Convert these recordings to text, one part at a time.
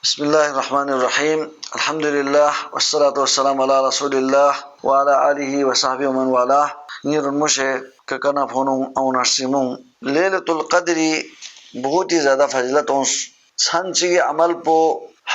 بسم الله الرحمن الرحيم الحمد لله والصلاة والسلام على رسول الله وعلى آله وصحبه ومن والاه نیر المشے ککنا پھونوں او نرسیموں لیلۃ القدر بہت ہی زیادہ فضیلت ہوں چھنچی عمل پو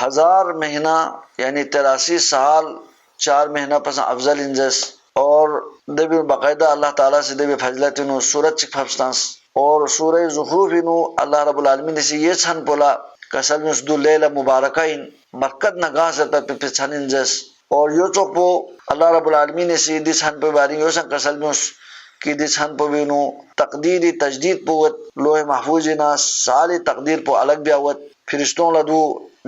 1000 مہینہ یعنی 83 سال 4 مہینہ پس افضل انجس اور دبی باقاعدہ اللہ تعالیٰ سے دبی فضیلت نو سورت چک فبستانس اور سورہ زخرف نو اللہ رب العالمین سے یہ چھن پولا کسل مسدو لیلہ مبارکین برکت نگاہ سے پہ چھن انجس اور یو چوپو اللہ رب العالمین سے دی چھن پہ باری یو سن کسل مس کی دی چھن پہ بینو تقدیری تجدید پوت لوح محفوظ نا سال تقدیر پو الگ بیاوت فرشتوں لدو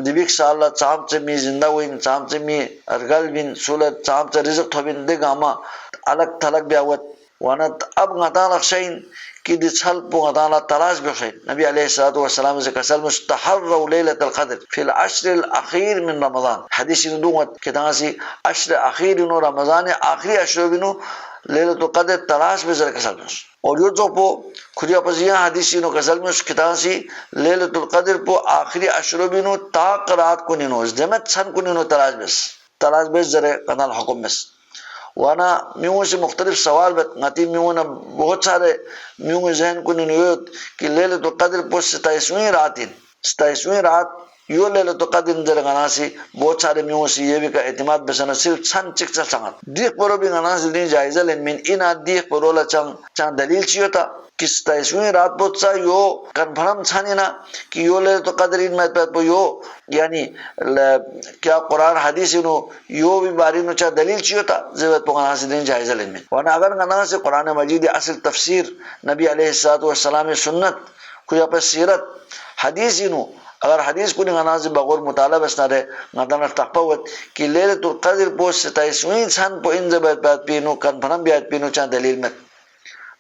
دیوک سالہ چام سے می زندہ ہوئین چام سے می ارگل بین سولت چام سے رزق تھوبین دے گاما الگ تھلگ بیاوت وانا اب غطان اخشین کی دی چھل پو غطان تلاش بخشین نبی علیہ السلام سے کسل مستحروا لیلۃ القدر فی العشر الاخیر من رمضان حدیث ندوت کتنا سی عشر اخیر نو رمضان آخری عشر بینو لیلۃ القدر تلاش بزر کسل مس اور یو جو پو خودیا پزیاں حدیث نو کسل مس کتنا سی لیلۃ القدر پو آخری عشر بینو تاق رات کو نینو زمت چھن کو نینو تلاش بز زر قنال حکم مس وانا میوں سے مختلف سوال بت نتی میوں نے بہت سارے میوں ذہن کو نیوت کہ لیلۃ القدر پو 27ویں رات یو لیلۃ القدر در غناسی بہت سارے میوں سے یہ بھی کا اعتماد بسنا صرف چھن چک چل سنگت دیکھ پرو بھی غناسی دین جائزہ لین من اینا دیکھ پرو چان دلیل چیو تا کہ 27ویں رات پو چا یو کنفرم چھانی نا کہ یو لیلۃ القدر ان میں پو یو یعنی کیا قرآن حدیث نو یو بھی باری نو چا دلیل چیو تا زیوت پو غناسی دین جائزہ لین من وانا اگر غناسی قرآن مجید اصل تفسیر نبی علیہ السلام سنت کوئی پر سیرت حدیث نو اگر حدیث کو نغناز بغور مطالعہ بسنا رہے نتانا تقوت کہ لیلۃ القدر پو 27ویں چھن پو ان زبت بیت پینو کنفرم بیت پینو چاہ دلیل مت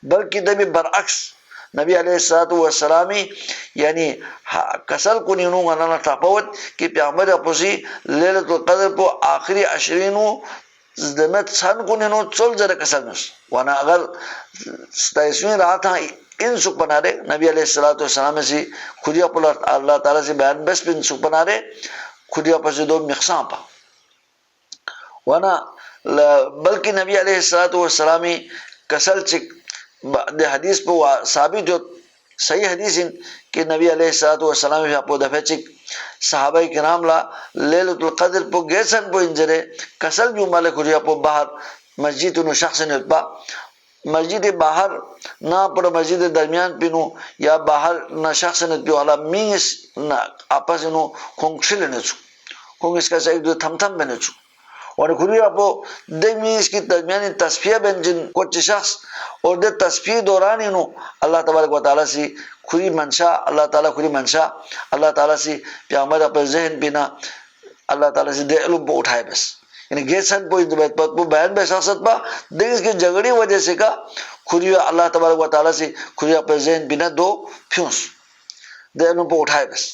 بلکہ دبی برعکس نبی علیہ السلام یعنی کسل کو نینو غنانا تقوت کہ پیامبر اپوسی لیلۃ القدر پو آخری عشرینو زدمت چھن کو نینو چل زر کسل مس وانا اگر 27ویں رات ہاں ان سکھ بنا رہے نبی علیہ السلام سے خودیا پر اللہ تعالیٰ سے بیان بس پہ ان سکھ بنا رہے خودیا پر سے دو مقصاں پا وانا بلکہ نبی علیہ السلام کسل چک دے حدیث پہ ثابت جو صحیح حدیث ان کہ نبی علیہ السلام بھی اپو دفع چک صحابہ کرام لا لیلۃ القدر پہ گیسن پہ انجرے کسل بھی مالے خودیا پہ باہر مسجد انہوں شخص نے اتبا مسجد باہر نہ پر مسجد درمیان پینو یا باہر نہ شخص نے پیو حالا مینگس نہ آپس انہوں کھونکشل نے چھو کھونگ اس کا سے ایک دو تھم تھم بنے چھو اور کھوری اپو دے مینگس کی درمیانی تصفیہ بن جن کچھ شخص اور دے تصفیہ دوران انہوں اللہ تبارک و تعالیٰ سی کھوری منشا اللہ تعالیٰ کھوری منشا اللہ تعالیٰ سی پیامبر اپنے ذہن پینا اللہ تعالیٰ سی دے علم پہ اٹھائے بس یعنی گیسن پو بیان بے شخصت پا دیکھ اس کی جگڑی وجہ سے کا کھوری اللہ تبارک و تعالیٰ سے کھوری اپنے ذہن پینا دو پھیونس دے علم پہ اٹھائے بس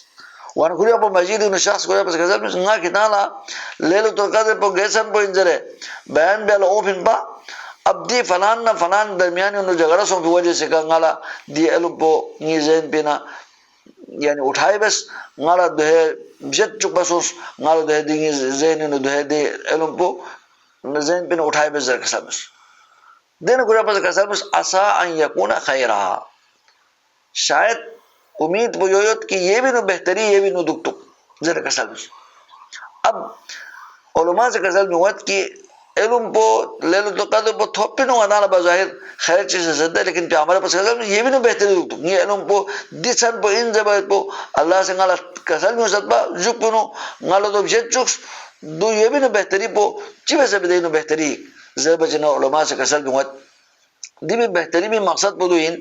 وہاں کھوری اپنے مجید انہوں شخص کھوری اپنے غزل میں سنگا کتانا لیلۃ القدر پو گیسن پو انجرے بیان بے اللہ اوپن پا اب دی فلان نہ فلان درمیانی انہوں جگڑا سوں کی وجہ سے کا نالا دی علم پو نی ذہن پینا یعنی اٹھائے بس نالا دوہے بجت چک بسوس نالا دوہے دی ذہن انہوں دوہے دی علم پو ذہن پینا اٹھائے بس ذر کسا بس دین کھوری اپنے کسا بس عسا ان یکون خیرہ شاید امید پو یویت کہ یہ بھی نو بہتری یہ بھی نو دکتو ذر کسا بس اب علماء سے کسل میں ہوت کہ علم پو لیلۃ القدر پو تھوپی نو ادانا بظاہر خیر چیز سے زدہ لیکن پیامبر پس کسل میں یہ بھی نو بہتری دکتو یہ علم پو دیسن پو ان زبایت پو اللہ سے نالا کسل میں ہوت پا جک پو نو نالا دو بجت چکس دو یہ بھی نو بہتری پو چی بے سے بدے نو بہتری زر بچنا علماء سے کسل میں ہوت دی بھی بہتری بھی مقصد پو دو ان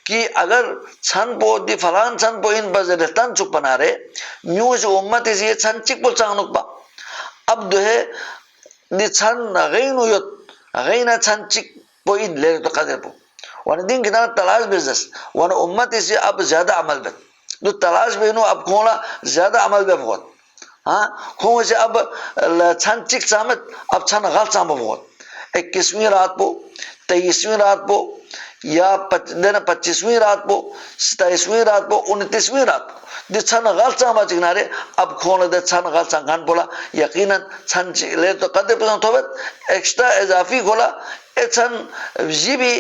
کہ اگر چھن پو دی فلان چھن پو ان پر زرستان چک پنا رہے میوں سے امت سے یہ چھن چک پو چانک پا اب دو ہے دی چھن غینو یت غینا چھن چک پو ان لیلۃ القدر پو وانا دین کتنا تلاش بزنس وانا امت سے اب زیادہ عمل بت دو تلاش بینو اب کھولا زیادہ عمل بے بہت ہاں کھوں سے اب چھن چک سامت اب چھن غلط سامت بہت 21ویں رات پو 23ویں رات پو یا 25ویں رات پو 27ویں رات پو 29ویں رات پو دی چھن غلطا ما چکنارے اب کھون دے چھن غلطا گھن پولا یقیناً چھن لیلۃ القدر پسند تھوبت ایکسٹرا اضافی کھولا اے چھن یہ بھی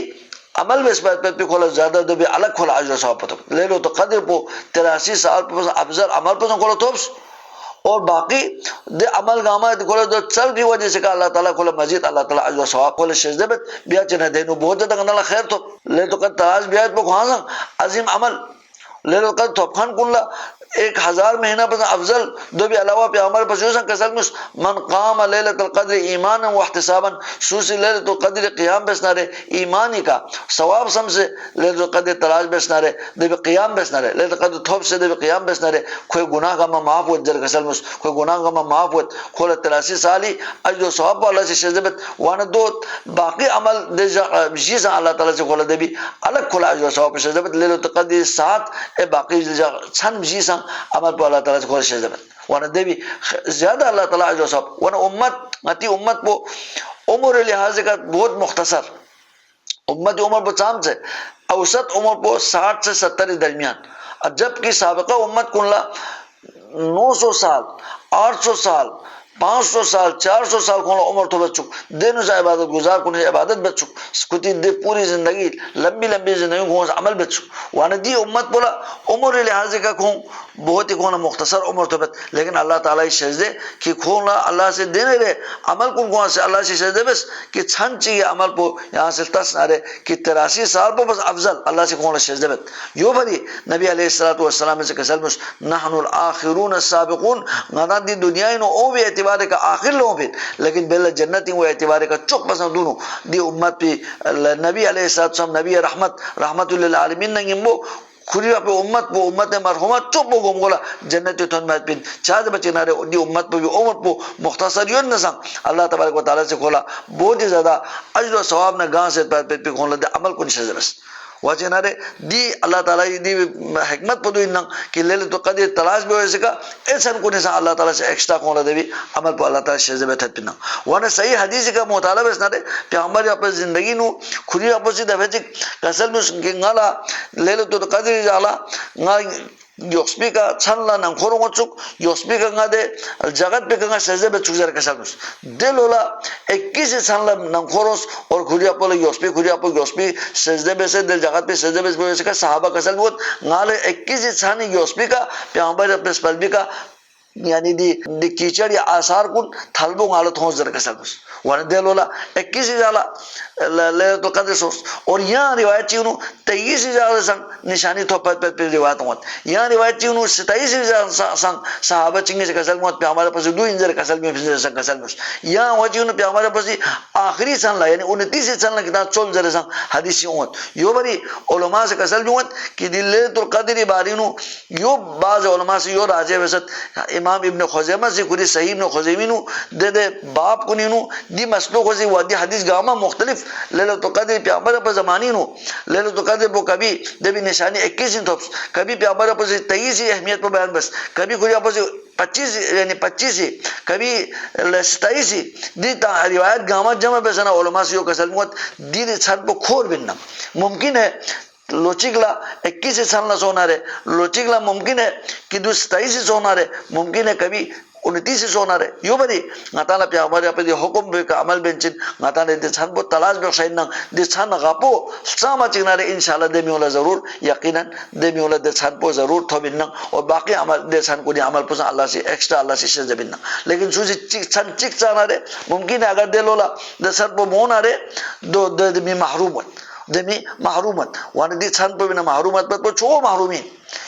عمل بس بات پہ کھولا زیادہ دو بھی الگ کھولا اجر ثواب پتہ لیلۃ القدر پو 83 سال پہ افضل عمل پسند کھولا توبس اور باقی دے عمل گاما کھولا دو چل کی وجہ سے کہ اللہ تعالیٰ کھولا مزید اللہ تعالیٰ اجر ثواب کھولا سجدے بت بیا چنہ دینو بہت زیادہ اللہ خیر تو لیلۃ القدر تراج بیات پہ کھوانا عظیم عمل لیلۃ القدر توفان کنلا 1000 مہینہ پس افضل دو بھی علاوہ پہ عمر پس یوسن کسل مس من قام لیلۃ القدر ایمانا واحتسابا سوسی لیلۃ القدر قیام بسنا رہے ایمانی کا ثواب سم سے لیلۃ القدر تلاش بسنا رہے دو بھی قیام بسنا رہے لیلۃ القدر تھوب سے دو بھی قیام بسنا رہے کوئی گناہ کا معاف ہوت جر کسل مس کوئی گناہ کا معاف ہوت کھولا 83 سالی اجر و ثواب اللہ سے شذبت وانا دو باقی عمل دے جیسا اللہ تعالیٰ سے کھولا دے بھی الگ کھولا اجر و ثواب شذبت لیلۃ القدر 7 اے باقی چھن جیسا عمل پہ اللہ تعالیٰ سے کھول شذبت وانا دے بھی زیادہ اللہ تعالیٰ عجو صاحب وانا امت امت پو عمر لحاظ کا بہت مختصر امت عمر پو چام سے اوسط عمر پو 60 سے 70 درمیان جبکہ سابقہ امت کنلا 900 سال 800 سال 500 سال 400 سال کھولا عمر تو بچک دینوں سے عبادت گزار کنے عبادت بچک کتی دے پوری زندگی لمبی زندگی کھون سے عمل بچک وانا دی امت بولا عمر لحاظ کا کھون بہت ہی کھونا مختصر عمر تو بت لیکن اللہ تعالیٰ سجدے کہ کھونا اللہ سے دینے رہے عمل کن کون سے اللہ سے سجدے بس کہ چھن چاہیے عمل پو یہاں سے تس نہ رہے کہ 83 سال پو بس افضل اللہ سے کھونا سجدے بت یو بھری نبی علیہ السلام سے کسل مس نحن الاخرون السابقون غنا دی دنیا انو او بھی اعتبار کا آخر لوگوں پھر لیکن بیل جنتی وہ اعتبار کا چک پسند دونوں دی امت پہ نبی علیہ السلام نبی رحمت للعالمین نگمبو کھری پہ امت مرحومت چپ گم گولا جنتی تھن میں پن چاہد بچے نارے دی امت پہ بھی امت پہ مختصر یون نسان اللہ تبارک و تعالیٰ سے کھولا بہت ہی زیادہ اجر و ثواب نہ گاں سے پہ کھولا دے عمل کو نشہ بس واچے نارے دی اللہ تعالیٰ دی حکمت پہ دو انہاں کہ لیلۃ القدر تلاش بھی ہوئے سکا ایسا کو نسان اللہ تعالیٰ سے ایکسٹرا کھولا دے بھی عمل پہ اللہ تعالیٰ شہزے بیٹھت پنا وانا صحیح حدیث کا مطالبہ اس نارے پیغمبر اپنے زندگی نو کھری اپنے سی دفعہ چک کسل میں گنگالا لیلۃ القدر جالا گا یوسپی کا چھن لا نم کھوروں چک یوسپی کا گا دے جگت پہ گا سجدے بے چک جر کسل مس دل اولا 21 چھن لا نم کھوروس اور کھری اپنے یوسپی سجدے بے سے دل جگت پہ سجدے بے سے کا صحابہ کسل بہت گالے 21 چھن یوسپی کا پیغمبر اپنے سپلبی کا یعنی دی کیچڑ یا آثار کن تھلبوں غالت ہوں زر کسل مس وانا دل اولا 21 جالا لیلۃ القدر سوس اور یہاں روایت چیونو 23 جالا سنگ نشانی تو پت روایت ہوت یہاں روایت چیونو 27 جالا سنگ صحابہ چنگے سے کسل موت پہ ہمارے پاس دو انجر کسل میں پھر سنگ کسل مس یہاں وہ چیونو پہ ہمارے پاس آخری سن لا یعنی 29 سن لا کتاب چول زر سنگ حدیثی ہوت یو بری علماء سے کسل بھی ہوت کہ لیلۃ القدر بارینو یو بعض علماء سے یو راجع وسط امام ابن خزیمہ سے کری صحیح ابن خزیمی نو دے باپ کنی نو دی مسلوق ہوسی وادی حدیث گاما مختلف لیلۃ القدر پیغمبر پر زمانی نو لیلۃ القدر کو کبھی دبی نشانی 21 تھوپس کبھی پیغمبر پر 23 اہمیت پر بیان بس کبھی کوئی پر 25 یعنی 25 کبھی 27 دی روایت گاما جمع بسنا علماء سے کسل موت دی چھن پر کھور بننا ممکن ہے لوچگلا 21 سال سونا رہے لوچگلا ممکن ہے کہ 27 سونا رہے ممکن ہے کبھی 29 سونا رہے یوں بری غطانا پہ ہمارے اپنے دی حکم بے کا عمل بینچن غطانا دی چھن بو تلاش بے خشائن دی چھن غاپو ساما چکنا رہے انشاءاللہ دے میولا ضرور یقینا دے میولا دی چھن پو ضرور تھو بننا اور باقی عمل دی چھن کو دی عمل پوسا اللہ سے ایکسٹرا اللہ سے شجہ بننا لیکن سوزی چھن چک چانا رہے ممکن ہے اگر دے لولا دی چھن پو مونا رہے دو دی محرومت دمی محرومت وانا دی چھن پو بنا محرومت پر چھو محرومین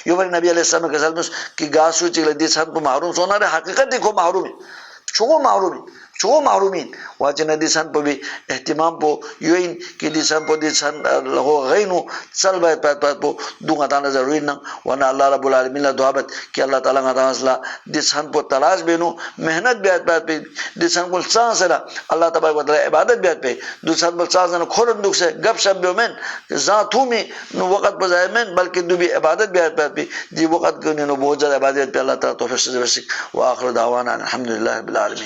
یو بری نبی علیہ السلام کے سلم کی گاسو چکل دی چھن پو محروم سونا رہے حقیقت دیکھو محرومین چھو محرومین واچے ندی چھن پو بھی اہتمام پو یوین کی دی چھن پو دی چھن لگو غینو چل باید پات پو دو غطانا ضروری نہ وانا اللہ رب العالمین اللہ دعابت کہ اللہ تعالیٰ غطانا صلاح دی چھن پو تلاش بینو محنت بیاد پات پہ دی چھن پو چاہ سرا اللہ تبارک و تعالیٰ عبادت بیاد پہ دی چھن پو چاہ سرا کھورن دکھ سے گپ شب بیو من ذاتو میں نو وقت بزائے من بلکہ دو بھی عبادت بیاد پات پہ دی وقت کنی نو بہت زیادہ عبادت پہ اللہ تعالیٰ توفیق سے ورسک وآخر دعوانا الحمدللہ رب العالمین